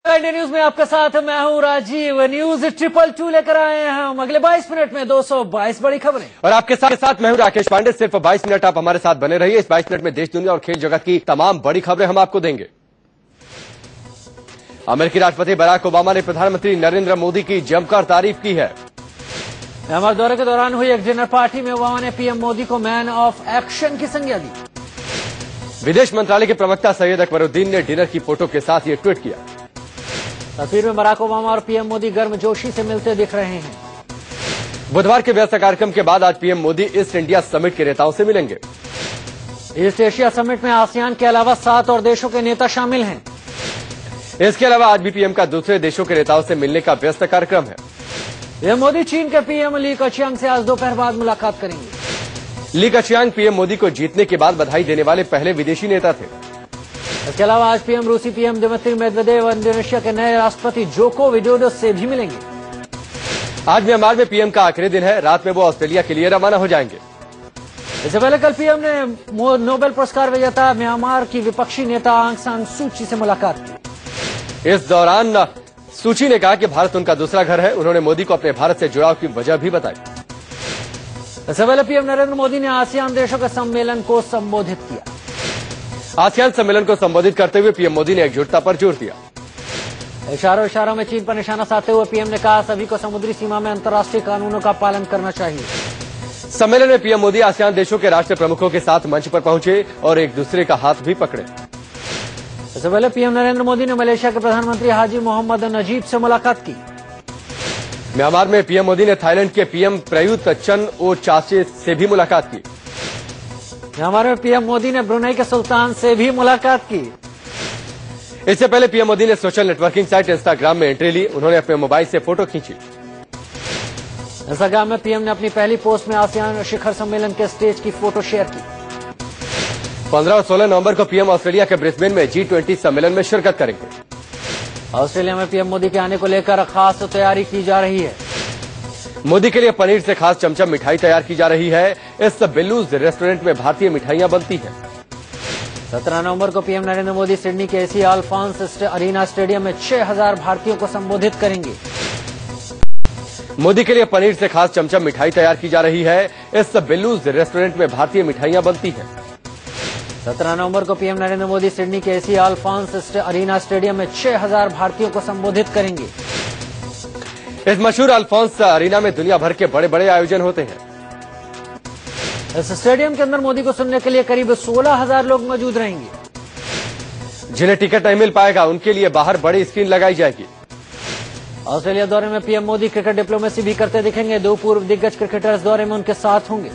India news में आपके साथ मैं हूं राजीव। न्यूज 222 लेकर आए हैं हम अगले 22 मिनट में 222 बड़ी खबरें। और आपके साथ मैं हूं राकेश पांडे। सिर्फ 22 मिनट आप हमारे साथ बने रहिए। इस 22 मिनट में देश दुनिया और खेल जगत की तमाम बड़ी खबरें हम आपको देंगे। अमेरिकी राष्ट्रपति बराक ओबामा ने प्रधानमंत्री नरेंद्र मोदी की जमकर तारीफ की है। म्यांमार दौरे के दौरान हुई एक डिनर पार्टी में ओबामा ने पीएम मोदी को मैन ऑफ एक्शन की संज्ञा दी। विदेश मंत्रालय के प्रवक्ता सैयद अकबरुद्दीन ने डिनर की फोटो के साथ ये ट्वीट किया। तस्वीर में बराक ओबामा और पीएम मोदी गर्मजोशी से मिलते दिख रहे हैं। बुधवार के व्यस्त कार्यक्रम के बाद आज PM Modi east India summit के नेताओं से मिलेंगे। ईस्ट एशिया समिट में आसियान के अलावा 7 और देशों के नेता शामिल हैं। इसके अलावा आज भी पीएम का दूसरे देशों के नेताओं से मिलने का व्यस्त कार्यक्रम है। पीएम मोदी चीन के पीएम ली कचियांग से आज दोपहर बाद मुलाकात करेंगे। ली कचियांग पीएम मोदी को जीतने के बाद बधाई देने वाले पहले विदेशी नेता थे। इसके अलावा आज पीएम रूसी पीएम दिमित्री मेदवेदेव और इंडोनेशिया के नए राष्ट्रपति जोको विडोडो से भी मिलेंगे। आज म्यांमार में पीएम का आखिरी दिन है। रात में वो ऑस्ट्रेलिया के लिए रवाना हो जाएंगे। इससे पहले कल पीएम ने नोबेल पुरस्कार विजेता म्यांमार की विपक्षी नेता आंग सान सू की से मुलाकात की। इस दौरान सूची ने कहा कि भारत उनका दूसरा घर है। उन्होंने मोदी को अपने भारत से जुड़ाव की वजह भी बताई। इससे पहले पीएम नरेंद्र मोदी ने आसियान देशों के सम्मेलन को संबोधित किया। आसियान सम्मेलन को संबोधित करते हुए पीएम मोदी ने एकजुटता पर जोर दिया। इशारों में चीन पर निशाना साधते हुए पीएम ने कहा सभी को समुद्री सीमा में अंतर्राष्ट्रीय कानूनों का पालन करना चाहिए। सम्मेलन में पीएम मोदी आसियान देशों के राष्ट्र प्रमुखों के साथ मंच पर पहुंचे और एक दूसरे का हाथ भी पकड़े। इससे पहले पीएम नरेंद्र मोदी ने मलेशिया के प्रधानमंत्री हाजी मोहम्मद नजीब से मुलाकात की। म्यांमार में पीएम मोदी ने थाईलैंड के पीएम प्रयुत चन ओ चाचे से भी मुलाकात की। म्यांमार में पीएम मोदी ने ब्रुनेई के सुल्तान से भी मुलाकात की। इससे पहले पीएम मोदी ने सोशल नेटवर्किंग साइट इंस्टाग्राम में एंट्री ली। उन्होंने अपने मोबाइल से फोटो खींची। इंस्टाग्राम में पीएम ने अपनी पहली पोस्ट में आसियान शिखर सम्मेलन के स्टेज की फोटो शेयर की। 15 और 16 नवंबर को पीएम ऑस्ट्रेलिया के ब्रिस्बेन में G20 सम्मेलन में शिरकत करेंगे। ऑस्ट्रेलिया में पीएम मोदी के आने को लेकर खास तैयारी की जा रही है। मोदी के लिए पनीर से खास चमचम मिठाई तैयार की जा रही है। इस बिल्लूज रेस्टोरेंट में भारतीय मिठाइयां बनती हैं। 17 नवंबर को पीएम नरेंद्र मोदी सिडनी के एसी अल्फॉन्स अरीना स्टेडियम में 6000 भारतीयों को संबोधित करेंगे। मोदी के लिए पनीर से खास चमचम मिठाई तैयार की जा रही है। इस बिल्लूज रेस्टोरेंट में भारतीय मिठाइयां बनती हैं। 17 नवंबर को पीएम नरेंद्र मोदी सिडनी के एसी अल्फॉन्स अरीना स्टेडियम में 6000 भारतीयों को संबोधित करेंगे। इस मशहूर अल्फॉन्स अरीना में दुनिया भर के बड़े बड़े आयोजन होते हैं। इस स्टेडियम के अंदर मोदी को सुनने के लिए करीब 16000 लोग मौजूद रहेंगे। जिन्हें टिकट नहीं मिल पाएगा उनके लिए बाहर बड़ी स्क्रीन लगाई जाएगी। ऑस्ट्रेलिया दौरे में पीएम मोदी क्रिकेट डिप्लोमेसी भी करते दिखेंगे। 2 पूर्व दिग्गज क्रिकेटर्स दौरे में उनके साथ होंगे।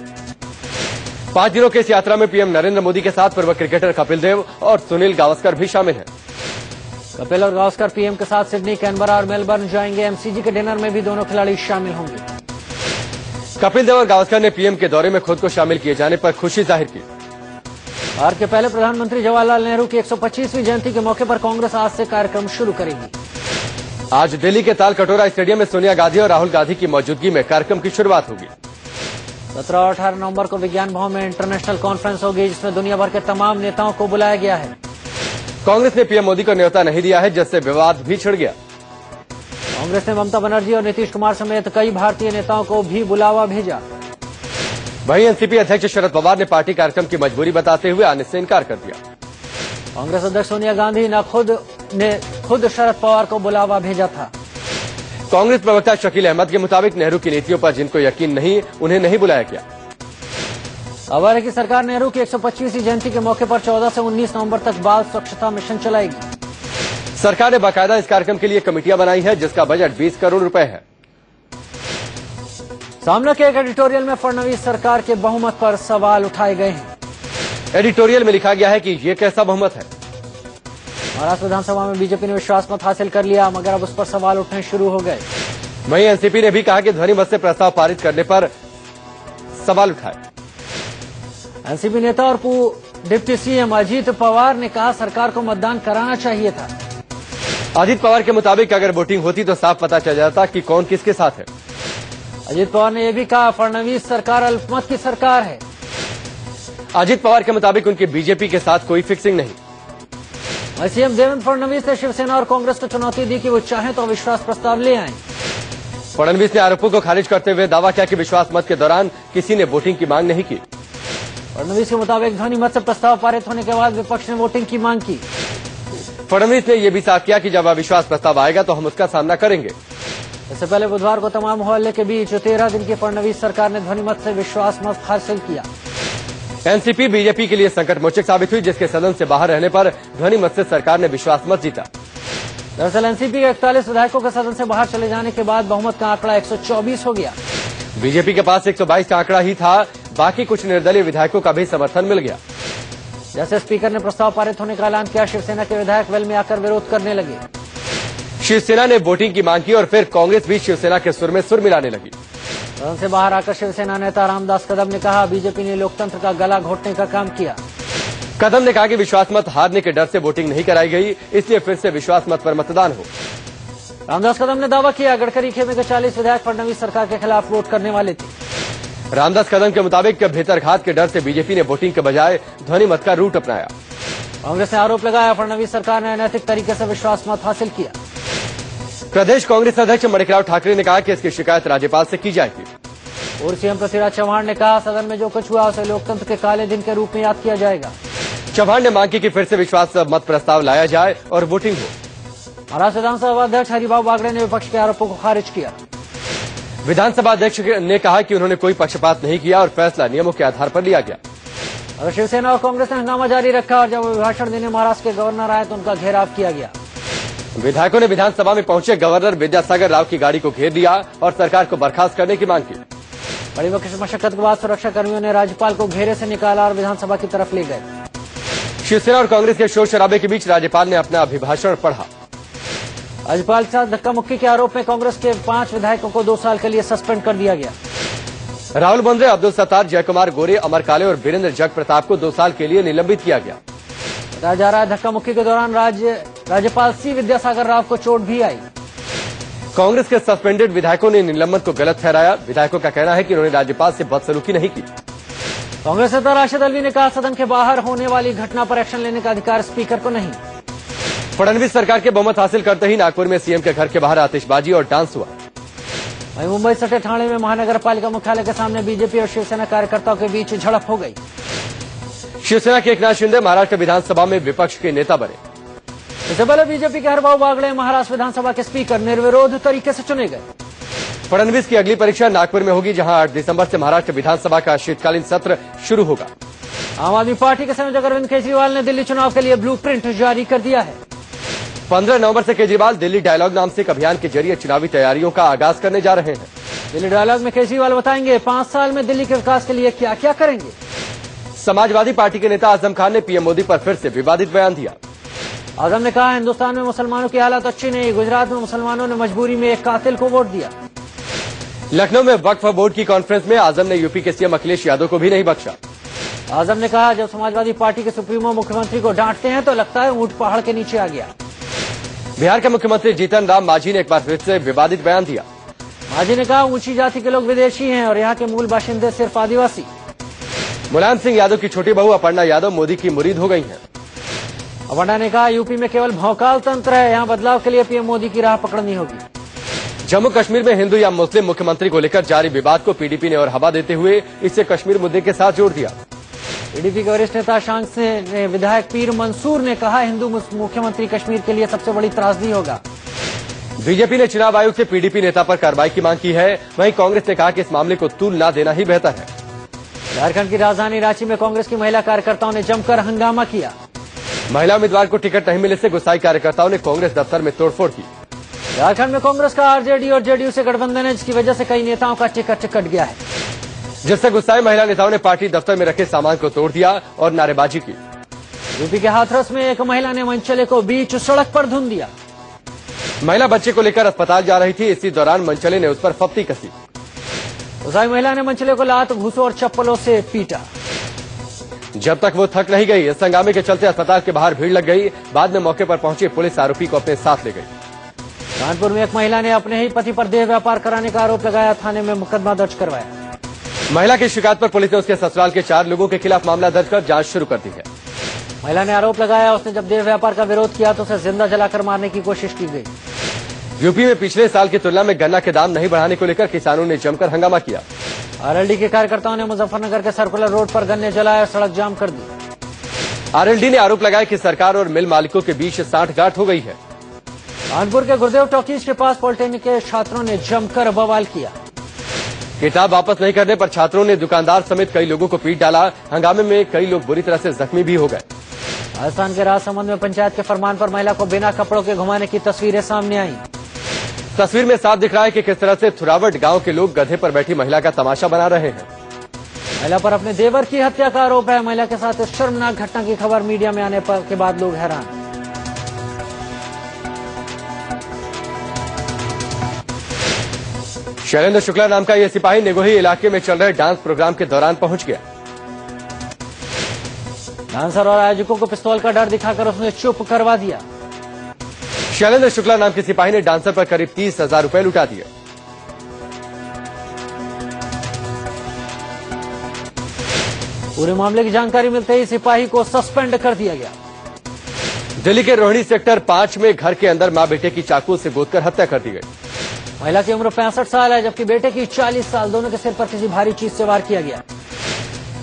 5 दिनों की इस यात्रा में पीएम नरेंद्र मोदी के साथ पूर्व क्रिकेटर कपिल देव और सुनील गावस्कर भी शामिल हैं। कपिल और गावस्कर पीएम के साथ सिडनी, कैनबरा और मेलबर्न जाएंगे। एमसीजी के डिनर में भी दोनों खिलाड़ी शामिल होंगे। कपिल देव और गावस्कर ने पीएम के दौरे में खुद को शामिल किए जाने पर खुशी जाहिर की। भारत के पहले प्रधानमंत्री जवाहरलाल नेहरू की 125वीं जयंती के मौके पर कांग्रेस आज से कार्यक्रम शुरू करेगी। आज दिल्ली के ताल कटोरा स्टेडियम में सोनिया गांधी और राहुल गांधी की मौजूदगी में कार्यक्रम की शुरुआत होगी। 17 और 18 नवंबर को विज्ञान भवन में इंटरनेशनल कॉन्फ्रेंस होगी, जिसमें दुनिया भर के तमाम नेताओं को बुलाया गया है। कांग्रेस ने पीएम मोदी को न्योता नहीं दिया है, जिससे विवाद भी छिड़ गया। कांग्रेस ने ममता बनर्जी और नीतीश कुमार समेत कई भारतीय नेताओं को भी बुलावा भेजा। वहीं एनसीपी अध्यक्ष शरद पवार ने पार्टी कार्यक्रम की मजबूरी बताते हुए आने से इनकार कर दिया। कांग्रेस अध्यक्ष सोनिया गांधी ने खुद शरद पवार को बुलावा भेजा था। कांग्रेस प्रवक्ता शकील अहमद के मुताबिक नेहरू की नीतियों पर जिनको यकीन नहीं, उन्हें नहीं बुलाया गया। अब की सरकार नेहरू की 125वीं जयंती के मौके पर 14 से 19 नवंबर तक बाल स्वच्छता मिशन चलाएगी। सरकार ने बाकायदा इस कार्यक्रम के लिए कमेटियां बनाई है, जिसका बजट 20 करोड़ रुपए है। सामने के एक एडिटोरियल में फडणवीस सरकार के बहुमत पर सवाल उठाए गए हैं। एडिटोरियल में लिखा गया है कि ये कैसा बहुमत है। महाराष्ट्र विधानसभा में बीजेपी ने विश्वास मत हासिल कर लिया, मगर अब उस पर सवाल उठने शुरू हो गए। वहीं एनसीपी ने भी कहा कि ध्वनि मत से प्रस्ताव पारित करने पर सवाल उठाए। एनसीपी नेता और डिप्टी सीएम अजीत पवार ने कहा सरकार को मतदान कराना चाहिए था। अजीत पवार के मुताबिक अगर वोटिंग होती तो साफ पता चल जाता कि कौन किसके साथ है। अजीत पवार ने यह भी कहा फडणवीस सरकार अल्पमत की सरकार है। अजीत पवार के मुताबिक उनकी बीजेपी के साथ कोई फिक्सिंग नहीं। सीएम देवेंद्र फडणवीस ने शिवसेना और कांग्रेस को चुनौती दी कि वो चाहें तो अविश्वास प्रस्ताव ले आएं। फडणवीस ने आरोपों को खारिज करते हुए दावा किया कि विश्वास मत के दौरान किसी ने वोटिंग की मांग नहीं की। फडणवीस के मुताबिक ध्वनि मत से प्रस्ताव पारित होने के बाद विपक्ष ने वोटिंग की मांग की। फडणवीस ने यह भी साफ किया कि जब अविश्वास प्रस्ताव आएगा तो हम उसका सामना करेंगे। इससे पहले बुधवार को तमाम मोहल्ले के बीच 13 दिन की फडणवीस सरकार ने ध्वनि मत से विश्वास मत हासिल किया। एनसीपी बीजेपी के लिए संकट मोचक साबित हुई, जिसके सदन से बाहर रहने पर ध्वनि मत से सरकार ने विश्वास मत जीता। दरअसल एनसीपी के 41 विधायकों के सदन से बाहर चले जाने के बाद बहुमत का आंकड़ा 124 हो गया। बीजेपी के पास 122 का आंकड़ा ही था, बाकी कुछ निर्दलीय विधायकों का भी समर्थन मिल गया। जैसे स्पीकर ने प्रस्ताव पारित होने का ऐलान किया, शिवसेना के विधायक वेल में आकर विरोध करने लगे। शिवसेना ने वोटिंग की मांग की और फिर कांग्रेस भी शिवसेना के सुर में सुर मिलाने लगी। सदन से बाहर आकर शिवसेना नेता रामदास कदम ने कहा, बीजेपी ने लोकतंत्र का गला घोटने का काम किया। कदम ने कहा कि विश्वास मत हारने के डर से वोटिंग नहीं कराई गई, इसलिए फिर से विश्वास मत पर मतदान हो। रामदास कदम ने दावा किया, गडकरी खेमे के 40 विधायक फडणवीस सरकार के खिलाफ वोट करने वाले थे। रामदास कदम के मुताबिक भीतरघात के डर से बीजेपी ने वोटिंग के बजाय ध्वनि मत का रूट अपनाया। कांग्रेस ने आरोप लगाया, फडणवीस सरकार ने अनैतिक तरीके से विश्वास मत हासिल किया। प्रदेश कांग्रेस अध्यक्ष माणिकराव ठाकरे ने कहा कि इसकी शिकायत राज्यपाल से की जाएगी। और सीएम पृथ्वीराज चव्हाण ने कहा, सदन में जो कुछ हुआ उसे लोकतंत्र के काले दिन के रूप में याद किया जाएगा। चव्हाण ने मांग की कि फिर से विश्वास मत प्रस्ताव लाया जाए और वोटिंग हो। महाराष्ट्र विधानसभा अध्यक्ष हरिभाऊ बागड़े ने विपक्ष के आरोपों को खारिज किया। विधानसभा अध्यक्ष ने कहा कि उन्होंने कोई पक्षपात नहीं किया और फैसला नियमों के आधार पर लिया गया। और शिवसेना और कांग्रेस ने हंगामा जारी रखा और जब भाषण देने महाराष्ट्र के गवर्नर आए तो उनका घेराव किया गया। विधायकों ने विधानसभा में पहुंचे गवर्नर विद्यासागर राव की गाड़ी को घेर दिया और सरकार को बर्खास्त करने की मांग की। बड़ी मशक्कत के बाद सुरक्षा कर्मियों ने राज्यपाल को घेरे से निकाला और विधानसभा की तरफ ले गए। शिवसेना और कांग्रेस के शोर शराबे के बीच राज्यपाल ने अपना अभिभाषण पढ़ा। राज्यपाल के साथ धक्का मुक्की के आरोप में कांग्रेस के 5 विधायकों को 2 साल के लिए सस्पेंड कर दिया गया। राहुल बंद्रे, अब्दुल सत्तार, जयकुमार गोरे, अमर काले और वीरेंद्र जग प्रताप को 2 साल के लिए निलंबित किया गया। बताया जा रहा है, धक्का मुक्की के दौरान राज्यपाल सी विद्यासागर राव को चोट भी आई। कांग्रेस के सस्पेंडेड विधायकों ने निलंबन को गलत ठहराया। विधायकों का कहना है कि उन्होंने राज्यपाल से बदसलूकी नहीं की। कांग्रेस नेता राशिद अल्वी ने कहा, सदन के बाहर होने वाली घटना पर एक्शन लेने का अधिकार स्पीकर को नहीं। फडणवीस सरकार के बहुमत हासिल करते ही नागपुर में सीएम के घर के बाहर आतिशबाजी और डांस हुआ। वहीं मुंबई सटे ठाणे में महानगर पालिका मुख्यालय के सामने बीजेपी और शिवसेना कार्यकर्ताओं के बीच झड़प हो गई। शिवसेना के एकनाथ शिंदे महाराष्ट्र विधानसभा में विपक्ष के नेता बने। इससे पहले बीजेपी के हरिभाऊ बागड़े महाराष्ट्र विधानसभा के स्पीकर निर्विरोध तरीके से चुने गए। फडणवीस की अगली परीक्षा नागपुर में होगी, जहां 8 दिसंबर से महाराष्ट्र विधानसभा का शीतकालीन सत्र शुरू होगा। आम आदमी पार्टी के संयोजक अरविंद केजरीवाल ने दिल्ली चुनाव के लिए ब्लूप्रिंट जारी कर दिया है। 15 नवंबर से केजरीवाल दिल्ली डायलॉग नाम से एक अभियान के जरिए चुनावी तैयारियों का आगाज करने जा रहे हैं। दिल्ली डायलॉग में केजरीवाल बताएंगे 5 साल में दिल्ली के विकास के लिए क्या क्या करेंगे। समाजवादी पार्टी के नेता आजम खान ने पीएम मोदी पर फिर से विवादित बयान दिया। आजम ने कहा, हिंदुस्तान में मुसलमानों की हालत अच्छी नहीं, गुजरात में मुसलमानों ने मजबूरी में एक कातिल को वोट दिया। लखनऊ में वक्फ बोर्ड की कॉन्फ्रेंस में आजम ने यूपी के सीएम अखिलेश यादव को भी नहीं बख्शा। आजम ने कहा, जब समाजवादी पार्टी के सुप्रीमो मुख्यमंत्री को डांटते हैं तो लगता है ऊंट पहाड़ के नीचे आ गया। बिहार के मुख्यमंत्री जीतन राम मांझी ने एक बार फिर से विवादित बयान दिया। मांझी ने कहा, ऊंची जाति के लोग विदेशी हैं और यहाँ के मूल बाशिंदे सिर्फ आदिवासी। मुलायम सिंह यादव की छोटी बहू अपर्णा यादव मोदी की मुरीद हो गई हैं। अपर्णा ने कहा, यूपी में केवल भौकाल तंत्र है, यहाँ बदलाव के लिए पीएम मोदी की राह पकड़नी होगी। जम्मू कश्मीर में हिंदू या मुस्लिम मुख्यमंत्री को लेकर जारी विवाद को पीडीपी ने और हवा देते हुए इसे कश्मीर मुद्दे के साथ जोड़ दिया। पीडीपी के वरिष्ठ नेता शांत ने विधायक पीर मंसूर ने कहा, हिंदू मुख्यमंत्री कश्मीर के लिए सबसे बड़ी त्रासदी होगा। बीजेपी ने चुनाव आयोग से पीडीपी नेता पर कार्रवाई की मांग की है। वहीं कांग्रेस ने कहा कि इस मामले को तूल न देना ही बेहतर है। झारखंड की राजधानी रांची में कांग्रेस की महिला कार्यकर्ताओं ने जमकर हंगामा किया। महिला उम्मीदवार को टिकट नहीं मिलने से गुस्साई कार्यकर्ताओं ने कांग्रेस दफ्तर में तोड़फोड़ की। झारखंड में कांग्रेस का आरजेडी और जेडीयू से गठबंधन है, जिसकी वजह से कई नेताओं का टिकट कट गया है। जिससे गुस्साए महिला नेताओं ने पार्टी दफ्तर में रखे सामान को तोड़ दिया और नारेबाजी की। यूपी के हाथरस में एक महिला ने मनचले को बीच सड़क पर धुन दिया। महिला बच्चे को लेकर अस्पताल जा रही थी, इसी दौरान मनचले ने उस पर फप्ती कसी। गुस्साई महिला ने मनचले को लात, घूंसों और चप्पलों से पीटा। जब तक वो थक नहीं गई, इस हंगामे के चलते अस्पताल के बाहर भीड़ लग गई। बाद में मौके पर पहुंची पुलिस आरोपी को अपने साथ ले गई। कानपुर में एक महिला ने अपने ही पति पर देह व्यापार कराने का आरोप लगाया, थाने में मुकदमा दर्ज करवाया। महिला की शिकायत पर पुलिस ने उसके ससुराल के 4 लोगों के खिलाफ मामला दर्ज कर जांच शुरू कर दी है। महिला ने आरोप लगाया, उसने जब देह व्यापार का विरोध किया तो उसे जिंदा जलाकर मारने की कोशिश की गई। यूपी में पिछले साल की तुलना में गन्ना के दाम नहीं बढ़ाने को लेकर किसानों ने जमकर हंगामा किया। आरएलडी के कार्यकर्ताओं ने मुजफ्फरनगर के सर्कुलर रोड पर गन्ने जलाए और सड़क जाम कर दी। आरएलडी ने आरोप लगाया कि सरकार और मिल मालिकों के बीच सांठगांठ हो गई है। कानपुर के गुरुदेव टॉकीज के पास पॉलिटेक्निक के छात्रों ने जमकर बवाल किया। किताब वापस नहीं करने पर छात्रों ने दुकानदार समेत कई लोगों को पीट डाला। हंगामे में कई लोग बुरी तरह से जख्मी भी हो गए। राजस्थान के राजसमंद में पंचायत के फरमान पर महिला को बिना कपड़ों के घुमाने की तस्वीरें सामने आई। तस्वीर में साफ दिख रहा है कि किस तरह से थुरावट गांव के लोग गधे पर बैठी महिला का तमाशा बना रहे हैं। महिला पर अपने देवर की हत्या का आरोप है। महिला के साथ इस शर्मनाक घटना की खबर मीडिया में आने के बाद लोग हैरान। शैलेंद्र शुक्ला नाम का यह सिपाही निगोही इलाके में चल रहे डांस प्रोग्राम के दौरान पहुंच गया। डांसर और आयोजकों को पिस्तौल का डर दिखाकर उसने चुप करवा दिया। शैलेंद्र शुक्ला नाम के सिपाही ने डांसर पर करीब 30,000 रुपए लुटा दिए। पूरे मामले की जानकारी मिलते ही सिपाही को सस्पेंड कर दिया गया। दिल्ली के रोहिणी सेक्टर 5 में घर के अंदर मां बेटे की चाकू से गोदकर हत्या कर दी गई। महिला की उम्र 65 साल है, जबकि बेटे की 40 साल। दोनों के सिर पर किसी भारी चीज से वार किया गया।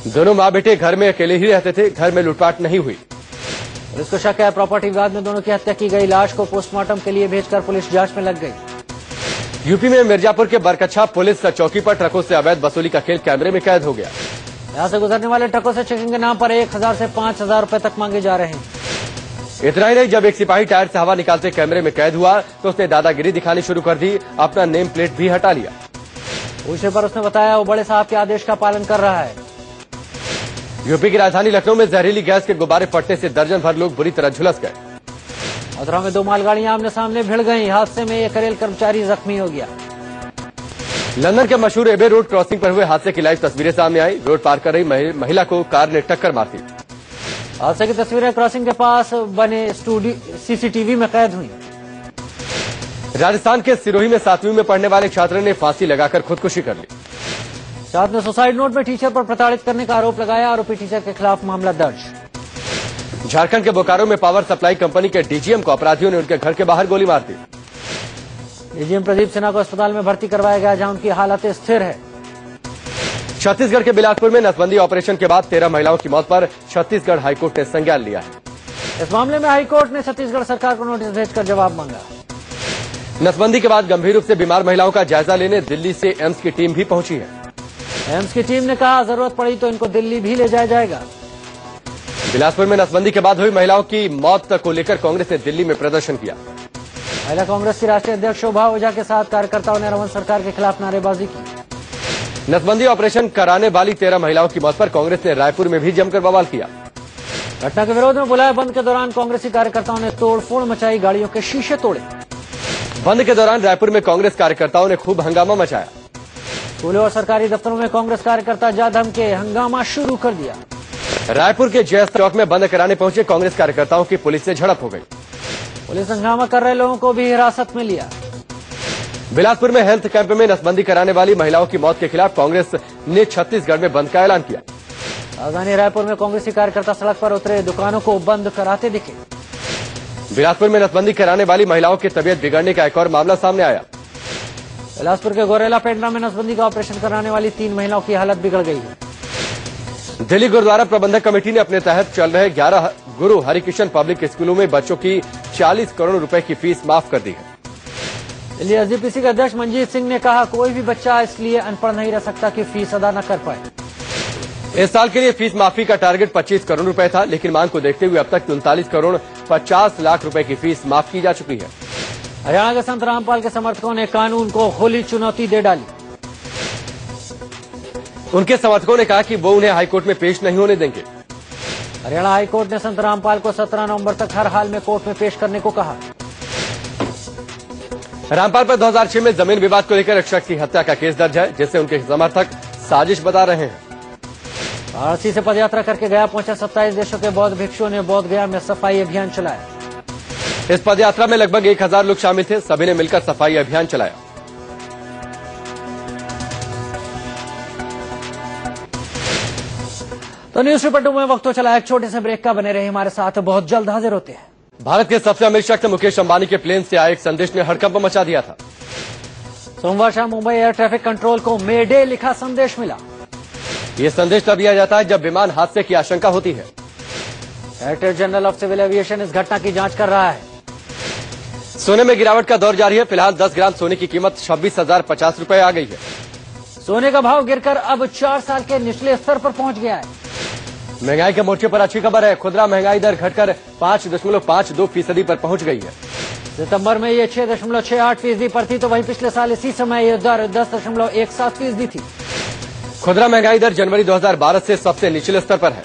दोनों मां बेटे घर में अकेले ही रहते थे। घर में लूटपाट नहीं हुई। पुलिस को शक है प्रॉपर्टी विवाद में दोनों की हत्या की गई। लाश को पोस्टमार्टम के लिए भेजकर पुलिस जांच में लग गई। यूपी में मिर्जापुर के बरकच्छा पुलिस चौकी पर ट्रकों से अवैध वसूली का खेल कैमरे में कैद हो गया। यहां से गुजरने वाले ट्रकों से चेकिंग के नाम पर 1,000 से 5,000 रुपए तक मांगे जा रहे हैं। इतना ही नहीं, जब एक सिपाही टायर से हवा निकालते कैमरे में कैद हुआ तो उसने दादागिरी दिखानी शुरू कर दी। अपना नेम प्लेट भी हटा लिया। पूछने पर उसने बताया वो बड़े साहब के आदेश का पालन कर रहा है। यूपी की राजधानी लखनऊ में जहरीली गैस के गुब्बारे फटने से दर्जन भर लोग बुरी तरह झुलस गए। मथुरा में 2 मालगाड़ियां आमने सामने भिड़ गईं। हादसे में एक रेल कर्मचारी जख्मी हो गया। लंदन के मशहूर एबे रोड क्रॉसिंग पर हुए हादसे की लाइव तस्वीरें सामने आई। रोड पार कर रही महिला को कार ने टक्कर मार दी। हादसे की तस्वीरें क्रॉसिंग के पास बने सीसीटीवी में कैद हुई। राजस्थान के सिरोही में 7वीं में पढ़ने वाले छात्र ने फांसी लगाकर खुदकुशी कर ली। छात्र ने सुसाइड नोट में टीचर पर प्रताड़ित करने का आरोप लगाया। आरोपी टीचर के खिलाफ मामला दर्ज। झारखंड के बोकारो में पावर सप्लाई कंपनी के डीजीएम को अपराधियों ने उनके घर के बाहर गोली मार दी। डीजीएम प्रदीप सिन्हा को अस्पताल में भर्ती करवाया गया, जहां उनकी हालत स्थिर है। छत्तीसगढ़ के बिलासपुर में नसबंदी ऑपरेशन के बाद 13 महिलाओं की मौत पर छत्तीसगढ़ हाईकोर्ट ने संज्ञान लिया है। इस मामले में हाईकोर्ट ने छत्तीसगढ़ सरकार को नोटिस भेजकर जवाब मांगा। नसबंदी के बाद गंभीर रूप से बीमार महिलाओं का जायजा लेने दिल्ली से एम्स की टीम भी पहुंची है। एम्स की टीम ने कहा जरूरत पड़ी तो इनको दिल्ली भी ले जाया जाएगा। बिलासपुर में नसबंदी के बाद हुई महिलाओं की मौत को लेकर कांग्रेस ने दिल्ली में प्रदर्शन किया। महिला कांग्रेस की राष्ट्रीय अध्यक्ष शोभा ओझा के साथ कार्यकर्ताओं ने रमन सरकार के खिलाफ नारेबाजी की। नसबंदी ऑपरेशन कराने वाली 13 महिलाओं की मौत पर कांग्रेस ने रायपुर में भी जमकर बवाल किया। घटना के विरोध में बुलाए बंद के दौरान कांग्रेसी कार्यकर्ताओं ने तोड़फोड़ मचाई, गाड़ियों के शीशे तोड़े। बंद के दौरान रायपुर में कांग्रेस कार्यकर्ताओं ने खूब हंगामा मचाया। स्कूलों और सरकारी दफ्तरों में कांग्रेस कार्यकर्ता जा धम के हंगामा शुरू कर दिया। रायपुर के जैस चौक में बंद कराने पहुंचे कांग्रेस कार्यकर्ताओं की पुलिस से झड़प हो गई। पुलिस हंगामा कर रहे लोगों को भी हिरासत में लिया। बिलासपुर में हेल्थ कैंप में नसबंदी कराने वाली महिलाओं की मौत के खिलाफ कांग्रेस ने छत्तीसगढ़ में बंद का ऐलान किया। राजधानी रायपुर में कांग्रेसी कार्यकर्ता सड़क पर उतरे, दुकानों को बंद कराते दिखे। बिलासपुर में नसबंदी कराने वाली महिलाओं की तबीयत बिगड़ने का एक और मामला सामने आया। बिलासपुर के गोरेला पेंड्रा में नसबंदी का ऑपरेशन कराने वाली 3 महिलाओं की हालत बिगड़ गई है। दिल्ली गुरुद्वारा प्रबंधक कमेटी ने अपने तहत चल रहे 11 गुरु हरिकृष्ण पब्लिक स्कूलों में बच्चों की 40 करोड़ रुपए की फीस माफ कर दी है। दिल्ली एसजीपीसी के अध्यक्ष मंजीत सिंह ने कहा कोई भी बच्चा इसलिए अनपढ़ नहीं रह सकता कि फीस अदा न कर पाए। इस साल के लिए फीस माफी का टारगेट 25 करोड़ रुपए था, लेकिन मांग को देखते हुए अब तक 39 करोड़ 50 लाख रुपए की फीस माफ की जा चुकी है। हरियाणा के संत रामपाल के समर्थकों ने कानून को खुली चुनौती दे डाली। उनके समर्थकों ने कहा कि वो उन्हें हाईकोर्ट में पेश नहीं होने देंगे। हरियाणा हाईकोर्ट ने संत रामपाल को 17 नवंबर तक हर हाल में कोर्ट में पेश करने को कहा। रामपाल पर 2006 में जमीन विवाद को लेकर एक शख्स की हत्या का केस दर्ज है, जिसे उनके समर्थक साजिश बता रहे हैं। वाराणसी से पदयात्रा करके गया पहुंचे 27 देशों के बौद्ध भिक्षुओं ने बोध गया में सफाई अभियान चलाया। इस पदयात्रा में लगभग 1000 लोग शामिल थे। सभी ने मिलकर सफाई अभियान चलाया। तो तो न्यूज पेपर 2 में वक्त तो चला एक छोटे से ब्रेक का। बने रहे हमारे साथ, बहुत जल्द हाजिर होते हैं। भारत के सबसे अमीर शख्स मुकेश अंबानी के प्लेन से आए एक संदेश ने हड़कंप मचा दिया था। सोमवार शाम मुंबई एयर ट्रैफिक कंट्रोल को मे डे लिखा संदेश मिला। ये संदेश तब दिया जाता है जब विमान हादसे की आशंका होती है। Director general of civil aviation इस घटना की जांच कर रहा है। सोने में गिरावट का दौर जारी है। फिलहाल 10 ग्राम सोने की कीमत 26,050 रुपए आ गई है। सोने का भाव गिरकर अब 4 साल के निचले स्तर पर पहुंच गया है। महंगाई के मोर्चे पर अच्छी खबर है। खुदरा महंगाई दर घटकर 5.52% पर पहुंच गई है। सितंबर में ये 6.68% पर थी, तो वहीं पिछले साल इसी समय ये दर 10.17% थी। खुदरा महंगाई दर जनवरी 2012 से सबसे निचले स्तर पर है।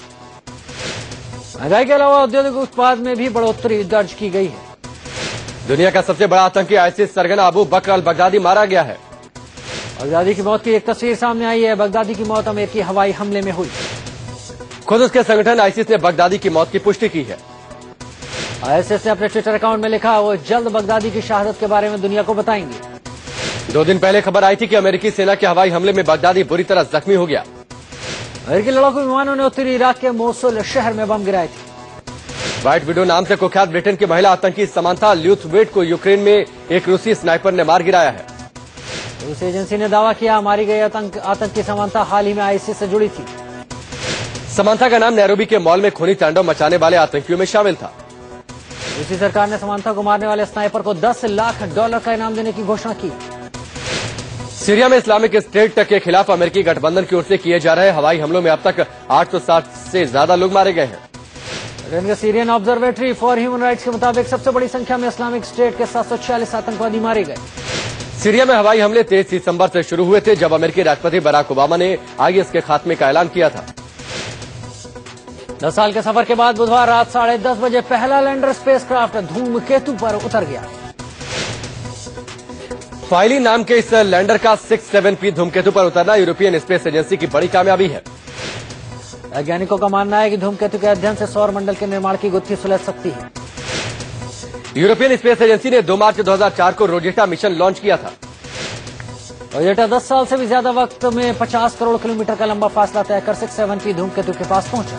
महंगाई के अलावा औद्योगिक उत्पाद में भी बढ़ोतरी दर्ज की गई है। दुनिया का सबसे बड़ा आतंकी आईसिस सरगना अबू बकर अल बगदादी मारा गया है। बगदादी की मौत की एक तस्वीर सामने आई है। बगदादी की मौत अमेरिकी हवाई हमले में हुई। खुद उसके संगठन आईसिस ने बगदादी की मौत की पुष्टि की है। आईएसएस ने अपने ट्विटर अकाउंट में लिखा, वो जल्द बगदादी की शहादत के बारे में दुनिया को बताएंगे। 2 दिन पहले खबर आई थी कि अमेरिकी सेना के हवाई हमले में बगदादी बुरी तरह जख्मी हो गया। अमेरिकी लड़ाकू विमानों ने उत्तरी इराक के मोसुल शहर में बम गिराए थे। व्हाइट विडो नाम से कुख्यात ब्रिटेन की महिला आतंकी समांथा ल्यूथवेट को यूक्रेन में एक रूसी स्नाइपर ने मार गिराया है। रूसी एजेंसी ने दावा किया, मारी गई आतंकी समांथा हाल ही में आईसिस से जुड़ी थी। समांथा का नाम नैरोबी के मॉल में खूनी तांडव मचाने वाले आतंकियों में शामिल था। रूसी सरकार ने समांथा को मारने वाले स्नाइपर को $10 लाख का इनाम देने की घोषणा की। सीरिया में इस्लामिक स्टेट के खिलाफ अमेरिकी गठबंधन की ओर से किए जा रहे हवाई हमलों में अब तक 860 से ज्यादा लोग मारे गए हैं। ब्रिटेन के Syrian observatory for human rights के मुताबिक सबसे बड़ी संख्या में इस्लामिक स्टेट के 746 आतंकवादी मारे गए। सीरिया में हवाई हमले 23 दिसंबर से शुरू हुए थे, जब अमेरिकी राष्ट्रपति बराक ओबामा ने आईएस के खात्मे का ऐलान किया था। 10 साल के सफर के बाद बुधवार रात 10:30 बजे पहला लैंडर स्पेसक्राफ्ट धूमकेतु पर उतर गया। फाइली नाम के इस लैंडर का 6-7P धूमकेतु पर उतरना यूरोपियन स्पेस एजेंसी की बड़ी कामयाबी है। वैज्ञानिकों का मानना है कि धूमकेतु के अध्ययन से सौर मंडल के निर्माण की गुत्थी सुलझ सकती है। यूरोपियन स्पेस एजेंसी ने 2 मार्च 2004 को रोजेटा मिशन लॉन्च किया था। रोजेटा 10 साल से भी ज्यादा वक्त में 50 करोड़ किलोमीटर का लंबा फासला तय कर 6-7P धूमकेतु के पास पहुंचा।